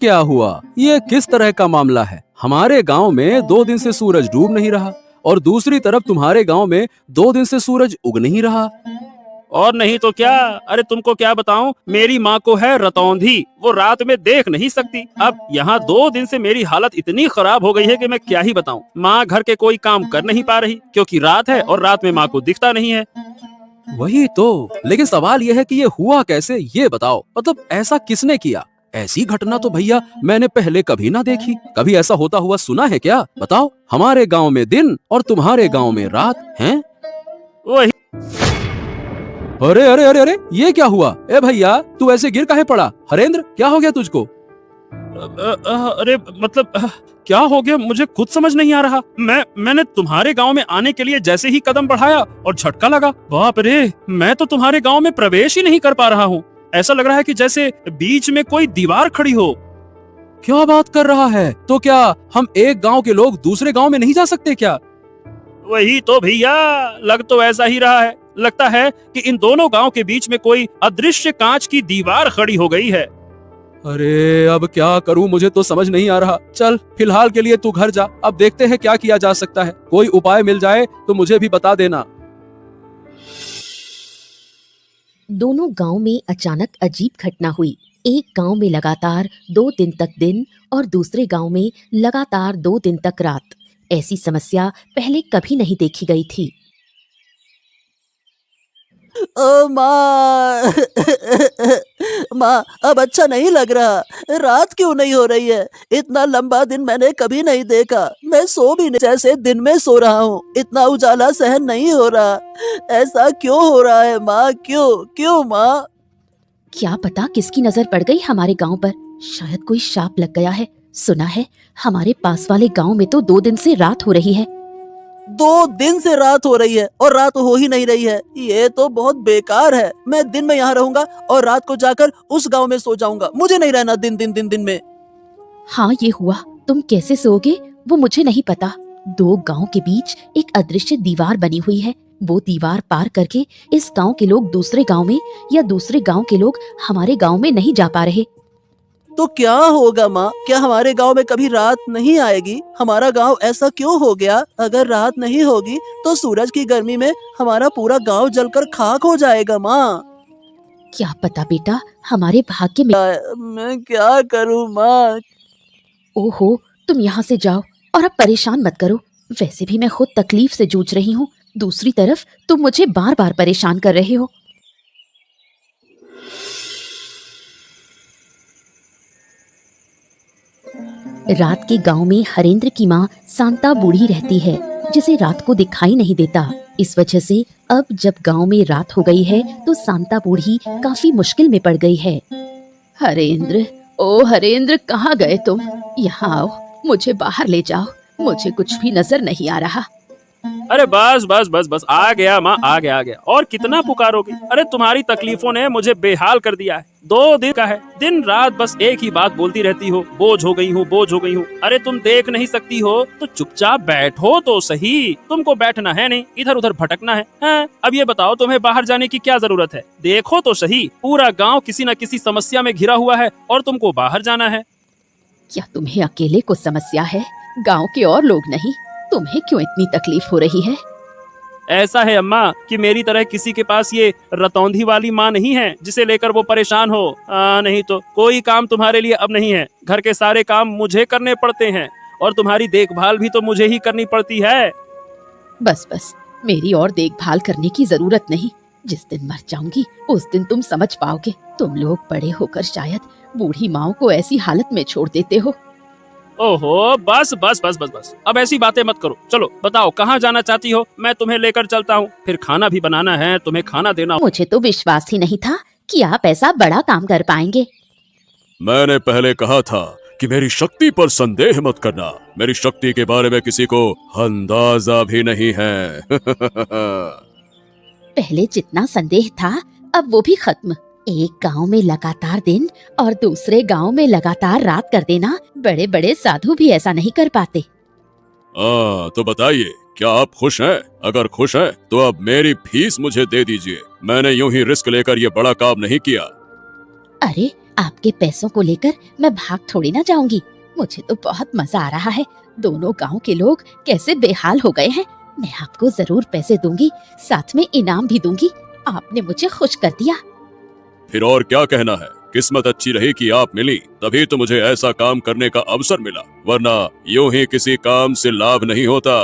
क्या हुआ? ये किस तरह का मामला है? हमारे गांव में 2 दिन से सूरज डूब नहीं रहा और दूसरी तरफ तुम्हारे गांव में 2 दिन से सूरज उग नहीं रहा। और नहीं तो क्या। अरे तुमको क्या बताऊं, मेरी माँ को है रतौंधी, वो रात में देख नहीं सकती। अब यहाँ 2 दिन से मेरी हालत इतनी खराब हो गई है कि मैं क्या ही बताऊं। माँ घर के कोई काम कर नहीं पा रही क्योंकि रात है और रात में माँ को दिखता नहीं है। वही तो, लेकिन सवाल यह है कि ये हुआ कैसे, ये बताओ। मतलब ऐसा किसने किया? ऐसी घटना तो भैया मैंने पहले कभी ना देखी। कभी ऐसा होता हुआ सुना है क्या? बताओ। हमारे गांव में दिन और तुम्हारे गांव में रात है। वही। अरे अरे अरे अरे, ये क्या हुआ? ए भैया, तू ऐसे गिर काहे पड़ा? हरेंद्र, क्या हो गया तुझको? अरे मतलब क्या हो गया मुझे खुद समझ नहीं आ रहा। मैंने तुम्हारे गांव में आने के लिए जैसे ही कदम बढ़ाया और झटका लगा। बाप रे, मैं तो तुम्हारे गांव में प्रवेश ही नहीं कर पा रहा हूँ। ऐसा लग रहा है कि जैसे बीच में कोई दीवार खड़ी हो। क्या बात कर रहा है? तो क्या हम एक गांव के लोग दूसरे गांव में नहीं जा सकते क्या? वही तो भैया, लग तो ऐसा ही रहा है। लगता है कि इन दोनों गांव के बीच में कोई अदृश्य कांच की दीवार खड़ी हो गई है। अरे अब क्या करूं, मुझे तो समझ नहीं आ रहा। चल फिलहाल के लिए तू घर जा, अब देखते हैं क्या किया जा सकता है। कोई उपाय मिल जाए तो मुझे भी बता देना। दोनों गांव में अचानक अजीब घटना हुई। एक गांव में लगातार 2 दिन तक दिन और दूसरे गांव में लगातार 2 दिन तक रात। ऐसी समस्या पहले कभी नहीं देखी गई थी। ओ माँ माँ, अब अच्छा नहीं लग रहा। रात क्यों नहीं हो रही है? इतना लंबा दिन मैंने कभी नहीं देखा। मैं सो भी नहीं जैसे दिन में सो रहा हूँ। इतना उजाला सहन नहीं हो रहा। ऐसा क्यों हो रहा है माँ? क्यों क्यों माँ? क्या पता किसकी नजर पड़ गई हमारे गांव पर। शायद कोई शाप लग गया है। सुना है हमारे पास वाले गांव में तो 2 दिन से रात हो रही है। 2 दिन से रात हो रही है और रात हो ही नहीं रही है। ये तो बहुत बेकार है। मैं दिन में यहाँ रहूंगा और रात को जाकर उस गांव में सो जाऊंगा। मुझे नहीं रहना दिन में। हाँ, ये हुआ। तुम कैसे सोओगे वो मुझे नहीं पता। 2 गांव के बीच एक अदृश्य दीवार बनी हुई है। वो दीवार पार करके इस गांव के लोग दूसरे गांव में या दूसरे गांव के लोग हमारे गांव में नहीं जा पा रहे। तो क्या होगा माँ? क्या हमारे गांव में कभी रात नहीं आएगी? हमारा गांव ऐसा क्यों हो गया? अगर रात नहीं होगी तो सूरज की गर्मी में हमारा पूरा गांव जलकर खाक हो जाएगा माँ। क्या पता बेटा, हमारे भाग्य में। मैं क्या करूँ माँ? ओहो, तुम यहाँ से जाओ और अब परेशान मत करो। वैसे भी मैं खुद तकलीफ से जूझ रही हूँ। दूसरी तरफ तुम मुझे बार बार परेशान कर रहे हो। रात के गांव में हरेंद्र की माँ शांता बूढ़ी रहती है, जिसे रात को दिखाई नहीं देता। इस वजह से अब जब गांव में रात हो गई है तो शांता बूढ़ी काफी मुश्किल में पड़ गई है। हरेंद्र, ओ हरेंद्र, कहाँ गए तुम? यहाँ आओ, मुझे बाहर ले जाओ। मुझे कुछ भी नजर नहीं आ रहा। अरे बस बस बस बस, आ गया माँ, आ गया। और कितना पुकारोगी? अरे तुम्हारी तकलीफों ने मुझे बेहाल कर दिया है। 2 दिन का है, दिन रात बस एक ही बात बोलती रहती हो, बोझ हो गई हूँ। अरे तुम देख नहीं सकती हो तो चुपचाप बैठो तो सही। तुमको बैठना है नहीं, इधर उधर भटकना है। हाँ? अब ये बताओ, तुम्हें बाहर जाने की क्या जरूरत है? देखो तो सही, पूरा गाँव किसी न किसी समस्या में घिरा हुआ है और तुमको बाहर जाना है। क्या तुम्हें अकेले को समस्या है? गांव के और लोग नहीं? तुम्हें क्यों इतनी तकलीफ हो रही है? ऐसा है अम्मा कि मेरी तरह किसी के पास ये रतौंधी वाली माँ नहीं है जिसे लेकर वो परेशान हो। नहीं तो कोई काम तुम्हारे लिए अब नहीं है। घर के सारे काम मुझे करने पड़ते हैं और तुम्हारी देखभाल भी तो मुझे ही करनी पड़ती है। बस बस, मेरी और देखभाल करने की जरूरत नहीं। जिस दिन मर जाऊंगी उस दिन तुम समझ पाओगे। तुम लोग बड़े होकर शायद बूढ़ी माओ को ऐसी हालत में छोड़ देते हो। ओहो, बस बस बस बस बस, अब ऐसी बातें मत करो। चलो बताओ कहाँ जाना चाहती हो, मैं तुम्हें लेकर चलता हूँ। फिर खाना भी बनाना है, तुम्हें खाना देना। मुझे तो विश्वास ही नहीं था कि आप ऐसा बड़ा काम कर पाएंगे। मैंने पहले कहा था कि मेरी शक्ति पर संदेह मत करना। मेरी शक्ति के बारे में किसी को अंदाजा भी नहीं है। पहले जितना संदेह था अब वो भी खत्म। एक गांव में लगातार दिन और दूसरे गांव में लगातार रात कर देना, बड़े बड़े साधु भी ऐसा नहीं कर पाते। तो बताइए, क्या आप खुश हैं? अगर खुश हैं, तो अब मेरी फीस मुझे दे दीजिए। मैंने यूं ही रिस्क लेकर ये बड़ा काम नहीं किया। अरे आपके पैसों को लेकर मैं भाग थोड़ी ना जाऊंगी। मुझे तो बहुत मजा आ रहा है। दोनों गांव के लोग कैसे बेहाल हो गए हैं। मैं आपको जरूर पैसे दूंगी, साथ में इनाम भी दूंगी। आपने मुझे खुश कर दिया। फिर और क्या कहना है, किस्मत अच्छी रही कि आप मिली, तभी तो मुझे ऐसा काम करने का अवसर मिला, वरना यूं ही किसी काम से लाभ नहीं होता।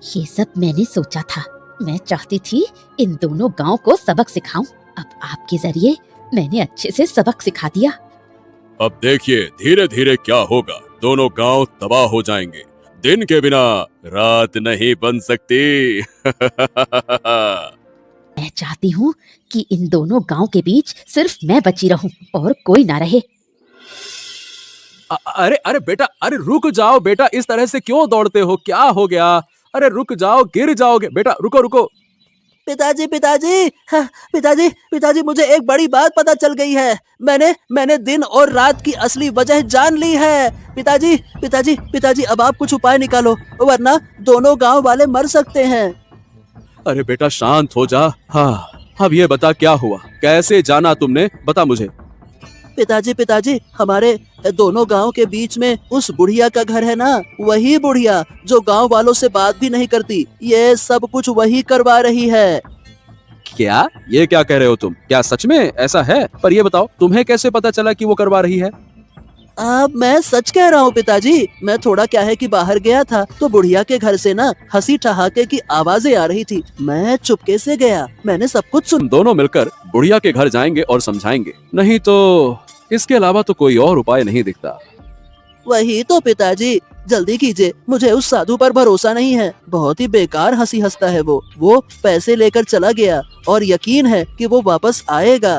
ये सब मैंने सोचा था। मैं चाहती थी इन दोनों गांव को सबक सिखाऊं। अब आपके जरिए मैंने अच्छे से सबक सिखा दिया। अब देखिए धीरे धीरे क्या होगा, दोनों गांव तबाह हो जाएंगे। दिन के बिना रात नहीं बन सकती। मैं चाहती हूँ कि इन दोनों गांव के बीच सिर्फ मैं बची रहूं और कोई ना रहे। अरे अरे बेटा, अरे रुक जाओ बेटा, इस तरह से क्यों दौड़ते हो? क्या हो गया? अरे रुक जाओ, गिर जाओगे बेटा, रुको रुको। पिताजी पिताजी, हाँ, पिताजी पिताजी, मुझे एक बड़ी बात पता चल गई है। मैंने दिन और रात की असली वजह जान ली है। पिताजी पिताजी पिताजी, अब आप कुछ उपाय निकालो, वरना दोनों गांव वाले मर सकते हैं। अरे बेटा शांत हो जा। हाँ, अब ये बता क्या हुआ, कैसे जाना तुमने, बता मुझे। पिताजी पिताजी, हमारे दोनों गांव के बीच में उस बुढ़िया का घर है ना, वही बुढ़िया जो गांव वालों से बात भी नहीं करती, ये सब कुछ वही करवा रही है। क्या? ये क्या कह रहे हो तुम? क्या सच में ऐसा है? पर ये बताओ, तुम्हें कैसे पता चला कि वो करवा रही है? अब मैं सच कह रहा हूँ पिताजी। मैं थोड़ा क्या है कि बाहर गया था, तो बुढ़िया के घर से ना हंसी ठहाके की आवाजें आ रही थी। मैं चुपके से गया, मैंने सब कुछ सुन। तुम दोनों मिलकर बुढ़िया के घर जाएंगे और समझाएंगे, नहीं तो इसके अलावा तो कोई और उपाय नहीं दिखता। वही तो पिताजी, जल्दी कीजिए, मुझे उस साधु पर भरोसा नहीं है। बहुत ही बेकार हंसी हंसता है वो पैसे लेकर चला गया और यकीन है कि वो वापस आएगा।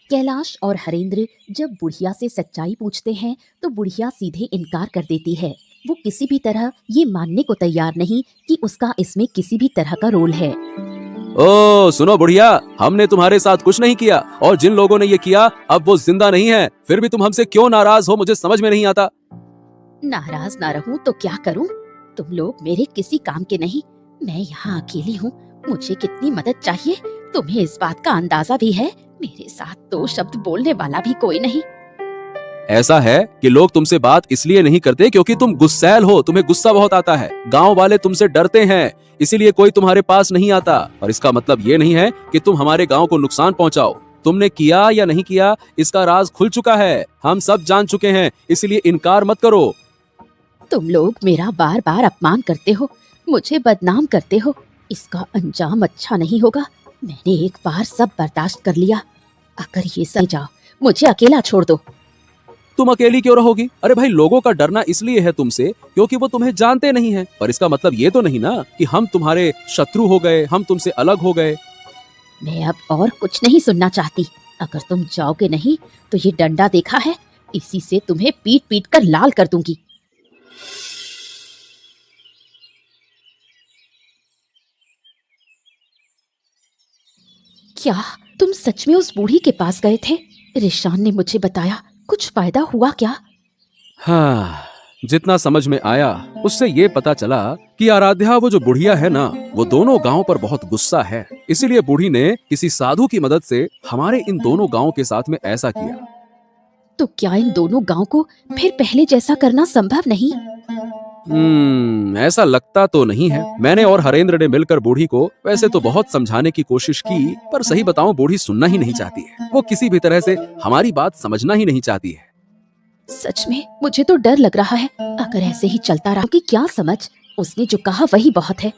कैलाश और हरेंद्र जब बुढ़िया से सच्चाई पूछते हैं तो बुढ़िया सीधे इनकार कर देती है। वो किसी भी तरह ये मानने को तैयार नहीं कि उसका इसमें किसी भी तरह का रोल है। ओ सुनो बुढ़िया, हमने तुम्हारे साथ कुछ नहीं किया, और जिन लोगों ने ये किया अब वो जिंदा नहीं है। फिर भी तुम हमसे क्यों नाराज हो, मुझे समझ में नहीं आता। नाराज ना रहूं तो क्या करूं? तुम लोग मेरे किसी काम के नहीं। मैं यहाँ अकेली हूँ, मुझे कितनी मदद चाहिए तुम्हें इस बात का अंदाजा भी है। मेरे साथ दो शब्द बोलने वाला भी कोई नहीं। ऐसा है कि लोग तुमसे बात इसलिए नहीं करते क्योंकि तुम गुस्सैल हो, तुम्हें गुस्सा बहुत आता है। गांव वाले तुमसे डरते हैं, इसीलिए कोई तुम्हारे पास नहीं आता। और इसका मतलब ये नहीं है कि तुम हमारे गांव को नुकसान पहुंचाओ। तुमने किया या नहीं किया, इसका राज खुल चुका है, हम सब जान चुके हैं, इसलिए इनकार मत करो। तुम लोग मेरा बार बार अपमान करते हो, मुझे बदनाम करते हो। इसका अंजाम अच्छा नहीं होगा। मैंने एक बार सब बर्दाश्त कर लिया, अगर ये सही जाओ मुझे अकेला छोड़ दो। तुम अकेली क्यों रहोगी? अरे भाई, लोगों का डरना इसलिए है तुमसे क्योंकि वो तुम्हें जानते नहीं हैं। पर इसका मतलब ये तो नहीं ना कि हम तुम्हारे शत्रु हो गए, हम तुमसे अलग हो गए। मैं अब और कुछ नहीं सुनना चाहती। अगर तुम जाओगे नहीं तो ये डंडा देखा है, इसी से तुम्हें पीट पीट कर लाल कर दूंगी। क्या तुम सच में उस बूढ़ी के पास गए थे? रिशान ने मुझे बताया, कुछ फायदा हुआ क्या? हाँ, जितना समझ में आया उससे ये पता चला कि आराध्या, वो जो बुढ़िया है ना, वो दोनों गांव पर बहुत गुस्सा है। इसीलिए बूढ़ी ने किसी साधु की मदद से हमारे इन दोनों गांव के साथ में ऐसा किया। तो क्या इन दोनों गांव को फिर पहले जैसा करना संभव नहीं? ऐसा लगता तो नहीं है। मैंने और हरेंद्र ने मिलकर बूढ़ी को वैसे तो बहुत समझाने की कोशिश की, पर सही बताऊं बूढ़ी सुनना ही नहीं चाहती है। वो किसी भी तरह से हमारी बात समझना ही नहीं चाहती है। सच में मुझे तो डर लग रहा है। अगर ऐसे ही चलता रहा कि क्या समझ, उसने जो कहा वही बहुत है।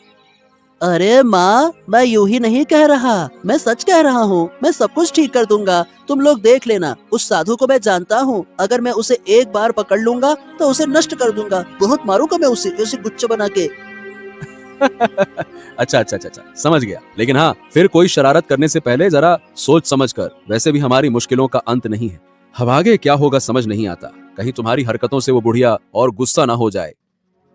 अरे माँ, मैं यूं ही नहीं कह रहा, मैं सच कह रहा हूँ। मैं सब कुछ ठीक कर दूंगा, तुम लोग देख लेना। उस साधु को मैं जानता हूँ, अगर मैं उसे एक बार पकड़ लूंगा तो उसे नष्ट कर दूंगा। बहुत मारूंगा मैं उसे गुच्चा बना के। अच्छा, समझ गया। लेकिन हाँ, फिर कोई शरारत करने से पहले जरा सोच समझ कर। वैसे भी हमारी मुश्किलों का अंत नहीं है। अब आगे क्या होगा समझ नहीं आता। कहीं तुम्हारी हरकतों से वो बुढ़िया और गुस्सा ना हो जाए।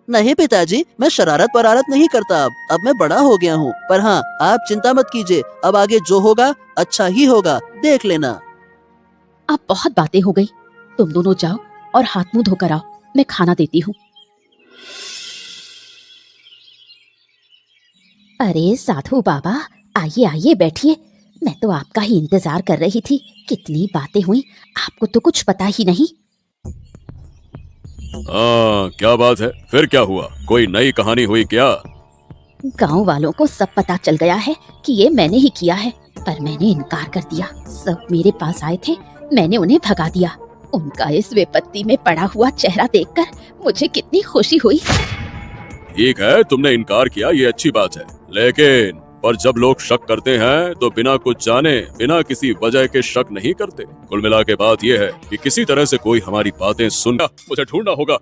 नहीं पिताजी, मैं शरारत परारत नहीं करता। अब मैं बड़ा हो गया हूँ। पर हाँ, आप चिंता मत कीजिए, अब आगे जो होगा अच्छा ही होगा, देख लेना। अब बहुत बातें हो गई, तुम दोनों जाओ और हाथ मुंह धोकर आओ, मैं खाना देती हूँ। अरे साधु बाबा, आइए आइए बैठिए। मैं तो आपका ही इंतजार कर रही थी। कितनी बातें हुई, आपको तो कुछ पता ही नहीं। हाँ, क्या बात है? फिर क्या हुआ? कोई नई कहानी हुई क्या? गांव वालों को सब पता चल गया है कि ये मैंने ही किया है, पर मैंने इनकार कर दिया। सब मेरे पास आए थे, मैंने उन्हें भगा दिया। उनका इस विपत्ति में पड़ा हुआ चेहरा देखकर मुझे कितनी खुशी हुई। ठीक है, तुमने इनकार किया, ये अच्छी बात है। लेकिन पर जब लोग शक करते हैं तो बिना कुछ जाने, बिना किसी वजह के शक नहीं करते। कुल मिला के बात यह है कि किसी तरह से कोई हमारी बातें सुनना, मुझे ढूंढना होगा।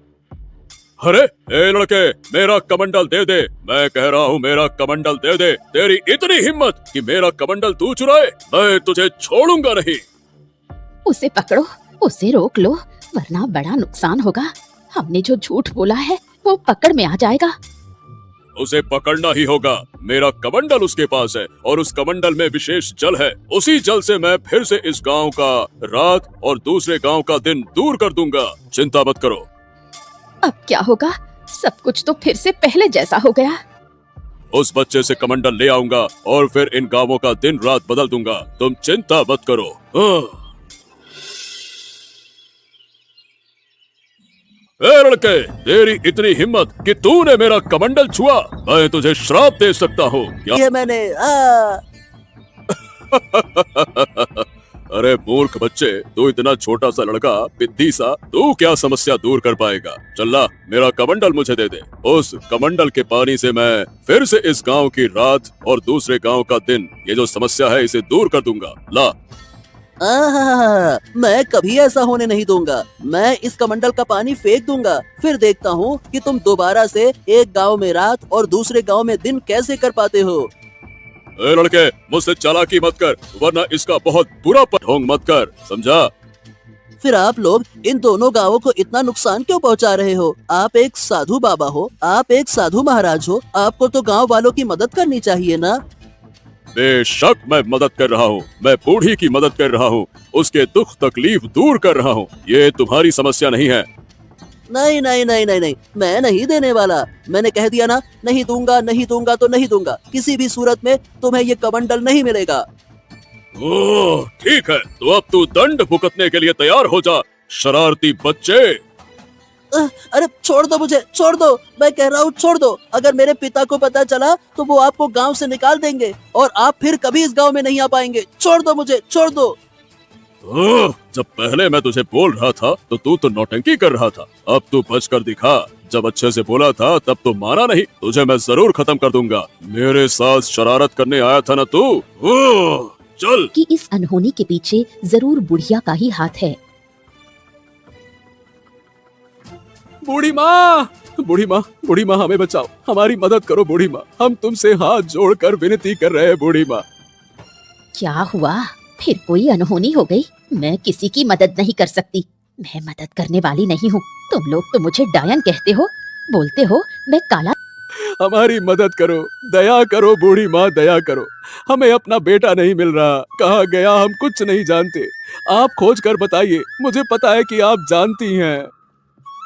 अरे ए लड़के, मेरा कमंडल दे दे। मैं कह रहा हूँ मेरा कमंडल दे दे। तेरी इतनी हिम्मत कि मेरा कमंडल तू चुराए, मैं तुझे छोड़ूंगा नहीं। उसे पकड़ो, उसे रोक लो, वरना बड़ा नुकसान होगा। हमने जो झूठ बोला है वो पकड़ में आ जाएगा। उसे पकड़ना ही होगा। मेरा कमंडल उसके पास है और उस कमंडल में विशेष जल है। उसी जल से मैं फिर से इस गांव का रात और दूसरे गांव का दिन दूर कर दूंगा। चिंता मत करो। अब क्या होगा? सब कुछ तो फिर से पहले जैसा हो गया। उस बच्चे से कमंडल ले आऊंगा और फिर इन गांवों का दिन रात बदल दूंगा। तुम चिंता मत करो। ए लड़के, तेरी इतनी हिम्मत कि तूने मेरा कमंडल छुआ, मैं तुझे श्राप दे सकता हूँ। ये मैंने अरे मूर्ख बच्चे, तू इतना छोटा सा लड़का, पिद्दी सा, तू क्या समस्या दूर कर पाएगा? चल, मेरा कमंडल मुझे दे दे। उस कमंडल के पानी से मैं फिर से इस गांव की रात और दूसरे गांव का दिन, ये जो समस्या है, इसे दूर कर दूंगा। ला। मैं कभी ऐसा होने नहीं दूंगा। मैं इस कमंडल का पानी फेंक दूंगा, फिर देखता हूँ कि तुम दोबारा से एक गांव में रात और दूसरे गांव में दिन कैसे कर पाते हो। ए लड़के, मुझसे चालाकी मत कर, वरना इसका बहुत बुरा ढोंग मत कर, समझा? फिर आप लोग इन दोनों गांवों को इतना नुकसान क्यों पहुंचा रहे हो? आप एक साधु बाबा हो, आप एक साधु महाराज हो, आपको तो गांव वालों की मदद करनी चाहिए ना। बेशक मैं मदद कर रहा हूँ, मैं बूढ़ी की मदद कर रहा हूँ, उसके दुख तकलीफ दूर कर रहा हूँ। ये तुम्हारी समस्या नहीं है। नहीं नहीं नहीं नहीं नहीं, मैं नहीं देने वाला। मैंने कह दिया ना, नहीं दूंगा, नहीं दूंगा तो नहीं दूंगा। किसी भी सूरत में तुम्हें ये कमंडल नहीं मिलेगा। ओह, ठीक है, तो अब तू दंड भुगतने के लिए तैयार हो जा, शरारती बच्चे। अरे छोड़ दो मुझे, छोड़ दो, मैं कह रहा हूँ छोड़ दो। अगर मेरे पिता को पता चला तो वो आपको गांव से निकाल देंगे और आप फिर कभी इस गांव में नहीं आ पाएंगे। छोड़ दो मुझे, छोड़ दो। जब पहले मैं तुझे बोल रहा था तो तू तो नौटंकी कर रहा था, अब तू बच कर दिखा। जब अच्छे से बोला था तब तो माना नहीं, तुझे मैं जरूर खत्म कर दूंगा। मेरे साथ शरारत करने आया था ना तू? चल। कि इस अनहोनी के पीछे जरूर बुढ़िया का ही हाथ है। बूढ़ी माँ, बूढ़ी माँ, बूढ़ी माँ, हमें बचाओ, हमारी मदद करो बूढ़ी माँ, हम तुमसे हाथ जोड़कर विनती कर रहे हैं बूढ़ी माँ। क्या हुआ? फिर कोई अनहोनी हो गई? मैं किसी की मदद नहीं कर सकती, मैं मदद करने वाली नहीं हूँ। तुम लोग तो मुझे डायन कहते हो, बोलते हो मैं काला। हमारी मदद करो, दया करो बूढ़ी माँ, दया करो। हमें अपना बेटा नहीं मिल रहा, कहाँ गया हम कुछ नहीं जानते। आप खोज कर बताइए, मुझे पता है कि आप जानती हैं।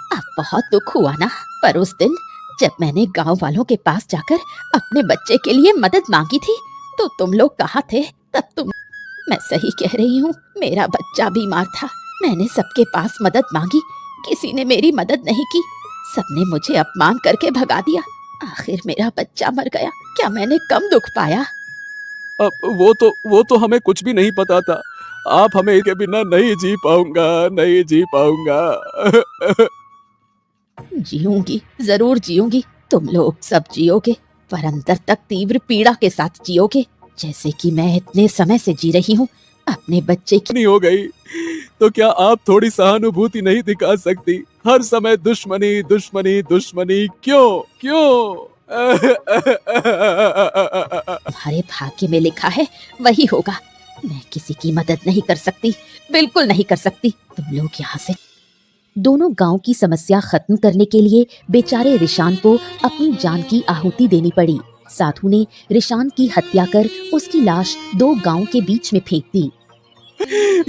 अब बहुत दुख हुआ ना, पर उस दिन जब मैंने गांव वालों के पास जाकर अपने बच्चे के लिए मदद मांगी थी तो तुम लोग कहाँ थे? तब तुम। मैं सही कह रही हूँ, मेरा बच्चा बीमार था। मैंने सबके पास मदद मांगी, किसी ने मेरी मदद नहीं की। सबने मुझे अपमान करके भगा दिया। आखिर मेरा बच्चा मर गया। क्या मैंने कम दुख पाया? अब वो तो हमें कुछ भी नहीं पता था। आप हमें के बिना नहीं जी पाऊंगा, नहीं जी पाऊंगा। जीऊंगी, जरूर जीऊंगी। तुम लोग सब जियोगे, पर अंदर तक तीव्र पीड़ा के साथ जियोगे, जैसे कि मैं इतने समय से जी रही हूँ अपने बच्चे की। नहीं हो गई तो क्या आप थोड़ी सहानुभूति नहीं दिखा सकती? हर समय दुश्मनी दुश्मनी दुश्मनी, क्यों क्यों? तुम्हारे भाग्य में लिखा है वही होगा। मैं किसी की मदद नहीं कर सकती, बिल्कुल नहीं कर सकती। तुम लोग यहाँ से। दोनों गांव की समस्या खत्म करने के लिए बेचारे रिशान को अपनी जान की आहुति देनी पड़ी। साधु ने रिशान की हत्या कर उसकी लाश दो गांव के बीच में फेंक दी।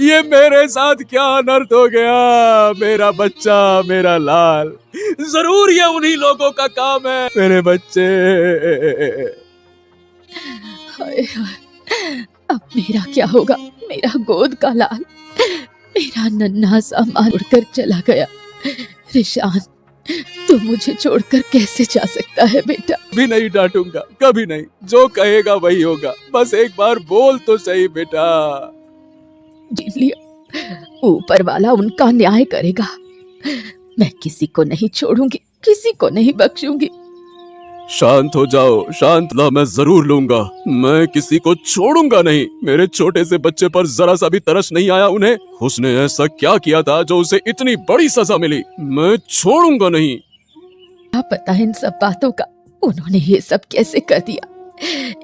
ये मेरे साथ क्या अनर्थ हो गया? मेरा बच्चा, मेरा लाल, जरूर ये उन्हीं लोगों का काम है। मेरे बच्चे। अब मेरा क्या होगा? मेरा गोद का लाल, मेरा नन्हा सा मां उड़कर चला गया। रिशान, तू मुझे छोड़कर कैसे जा सकता है बेटा? भी नहीं डांटूंगा, कभी नहीं। जो कहेगा वही होगा। बस एक बार बोल तो सही बेटा। जीत लिया, ऊपर वाला उनका न्याय करेगा। मैं किसी को नहीं छोड़ूंगी, किसी को नहीं बख्शूंगी। शांत हो जाओ, शांत ला, मैं जरूर लूंगा। मैं किसी को छोड़ूंगा नहीं। मेरे छोटे से बच्चे पर जरा सा भी तरस नहीं आया उन्हें। उसने ऐसा क्या किया था जो उसे इतनी बड़ी सजा मिली? मैं छोड़ूंगा नहीं। क्या पता इन सब बातों का? उन्होंने ये सब कैसे कर दिया?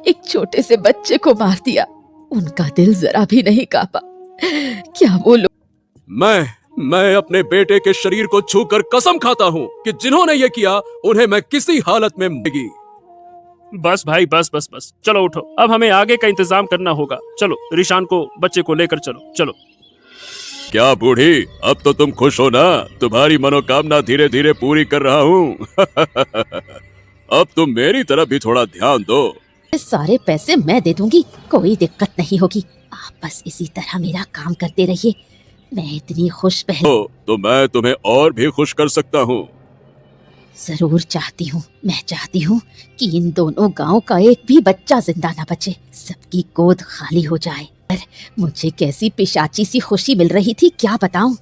एक छोटे से बच्चे को मार दिया। उनका दिल जरा भी नहीं कांपा। क्या वो लोग? मैं अपने बेटे के शरीर को छूकर कसम खाता हूँ कि जिन्होंने ये किया उन्हें मैं किसी हालत में मारेगी। बस भाई, बस बस बस, चलो उठो। अब हमें आगे का इंतजाम करना होगा। चलो, रिशान को, बच्चे को लेकर चलो। चलो। क्या बूढ़ी, अब तो तुम खुश हो ना? तुम्हारी मनोकामना धीरे धीरे पूरी कर रहा हूँ। अब तुम मेरी तरफ भी थोड़ा ध्यान दो। सारे पैसे मैं दे दूंगी, कोई दिक्कत नहीं होगी। आप बस इसी तरह मेरा काम करते रहिए। मैं इतनी खुश पहले तो मैं तुम्हें और भी खुश कर सकता हूँ। जरूर चाहती हूँ। मैं चाहती हूँ कि इन दोनों गांव का एक भी बच्चा जिंदा ना बचे, सबकी गोद खाली हो जाए। पर मुझे कैसी पिशाची सी खुशी मिल रही थी, क्या बताऊं।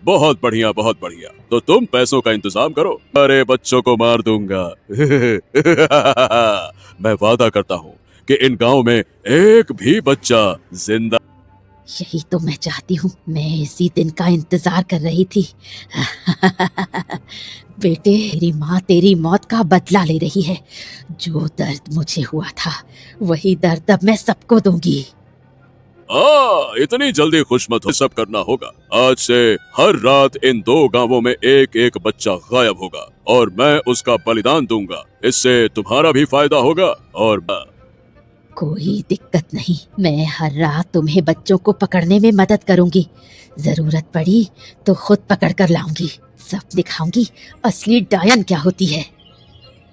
बहुत बढ़िया, बहुत बढ़िया। तो तुम पैसों का इंतजाम करो। अरे बच्चों को मार दूंगा। मैं वादा करता हूँ कि इन गांव में एक भी बच्चा जिंदा। यही तो मैं चाहती हूँ। मैं इसी दिन का इंतजार कर रही थी। बेटे, तेरी माँ तेरी मौत का बदला ले रही है। जो दर्द मुझे हुआ था वही दर्द अब मैं सबको दूंगी। इतनी जल्दी खुश मत हो। सब करना होगा। आज से हर रात इन 2 गांवों में एक एक बच्चा गायब होगा और मैं उसका बलिदान दूंगा। इससे तुम्हारा भी फायदा होगा और कोई दिक्कत नहीं, मैं हर रात तुम्हें बच्चों को पकड़ने में मदद करूंगी। जरूरत पड़ी तो खुद पकड़ कर लाऊंगी। सब दिखाऊंगी असली डायन क्या होती है।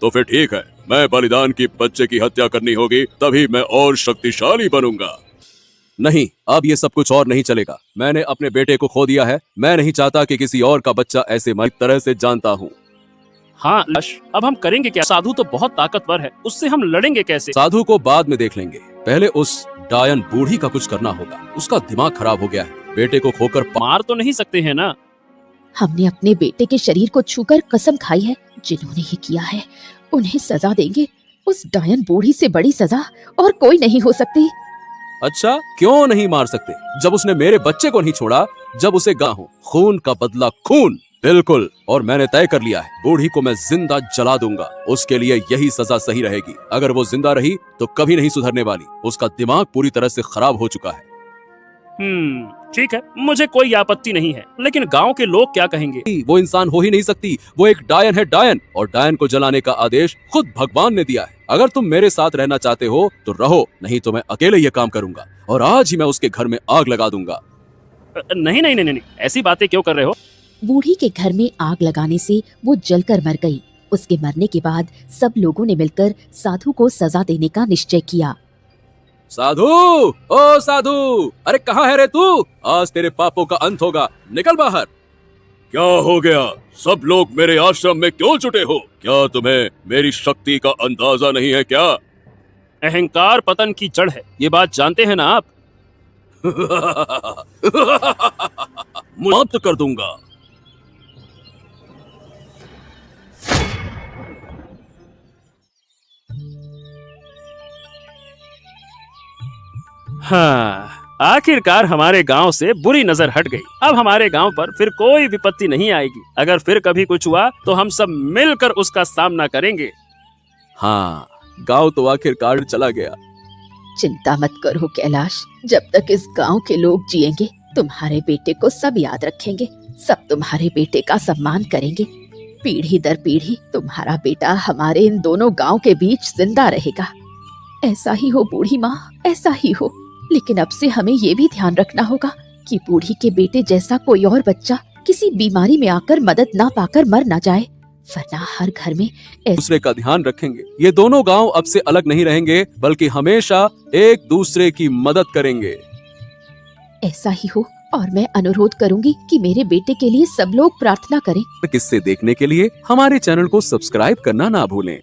तो फिर ठीक है, मैं बलिदान की बच्चे की हत्या करनी होगी, तभी मैं और शक्तिशाली बनूंगा। नहीं, अब ये सब कुछ और नहीं चलेगा। मैंने अपने बेटे को खो दिया है। मैं नहीं चाहता कि किसी और का बच्चा ऐसे मरी तरह से जानता हूँ। हाँ लश, अब हम करेंगे क्या? साधु तो बहुत ताकतवर है, उससे हम लड़ेंगे कैसे? साधु को बाद में देख लेंगे। पहले उस डायन बूढ़ी का कुछ करना होगा। उसका दिमाग खराब हो गया है। बेटे को खोकर मार तो नहीं सकते हैं ना? हमने अपने बेटे के शरीर को छूकर कसम खाई है, जिन्होंने ये किया है उन्हें सजा देंगे। उस डायन बूढ़ी से बड़ी सजा और कोई नहीं हो सकती। अच्छा, क्यों नहीं मार सकते? जब उसने मेरे बच्चे को नहीं छोड़ा, जब उसे गाहूं, खून का बदला खून। बिल्कुल, और मैंने तय कर लिया है, बूढ़ी को मैं जिंदा जला दूंगा। उसके लिए यही सजा सही रहेगी। अगर वो जिंदा रही तो कभी नहीं सुधरने वाली। उसका दिमाग पूरी तरह से खराब हो चुका है। ठीक है, मुझे कोई आपत्ति नहीं है, लेकिन गांव के लोग क्या कहेंगे? वो इंसान हो ही नहीं सकती। वो एक डायन है, डायन। और डायन को जलाने का आदेश खुद भगवान ने दिया है। अगर तुम मेरे साथ रहना चाहते हो तो रहो, नहीं तो मैं अकेले ये काम करूंगा और आज ही मैं उसके घर में आग लगा दूंगा। नहीं नहीं नहीं नहीं, ऐसी बातें क्यों कर रहे हो? बूढ़ी के घर में आग लगाने से वो जलकर मर गई। उसके मरने के बाद सब लोगों ने मिलकर साधु को सजा देने का निश्चय किया। साधु, ओ साधु, अरे कहाँ है रे तू? आज तेरे पापों का अंत होगा। निकल बाहर। क्या हो गया? सब लोग मेरे आश्रम में क्यों जुटे हो? क्या तुम्हें मेरी शक्ति का अंदाजा नहीं है क्या? अहंकार पतन की जड़ है, ये बात जानते हैं ना आप? समाप्त कर दूंगा। हाँ, आखिरकार हमारे गांव से बुरी नजर हट गई। अब हमारे गांव पर फिर कोई विपत्ति नहीं आएगी। अगर फिर कभी कुछ हुआ तो हम सब मिलकर उसका सामना करेंगे। हाँ, गांव तो आखिरकार चला गया। चिंता मत करो कैलाश, जब तक इस गांव के लोग जिएंगे तुम्हारे बेटे को सब याद रखेंगे। सब तुम्हारे बेटे का सम्मान करेंगे। पीढ़ी दर पीढ़ी तुम्हारा बेटा हमारे इन दोनों गांव के बीच जिंदा रहेगा। ऐसा ही हो बूढ़ी माँ, ऐसा ही हो। लेकिन अब से हमें ये भी ध्यान रखना होगा कि बूढ़ी के बेटे जैसा कोई और बच्चा किसी बीमारी में आकर मदद ना पाकर मर ना जाए। वरना हर घर में दूसरे का ध्यान रखेंगे। ये दोनों गांव अब से अलग नहीं रहेंगे, बल्कि हमेशा एक दूसरे की मदद करेंगे। ऐसा ही हो। और मैं अनुरोध करूंगी कि मेरे बेटे के लिए सब लोग प्रार्थना करें। किस्से देखने के लिए हमारे चैनल को सब्सक्राइब करना ना भूलें।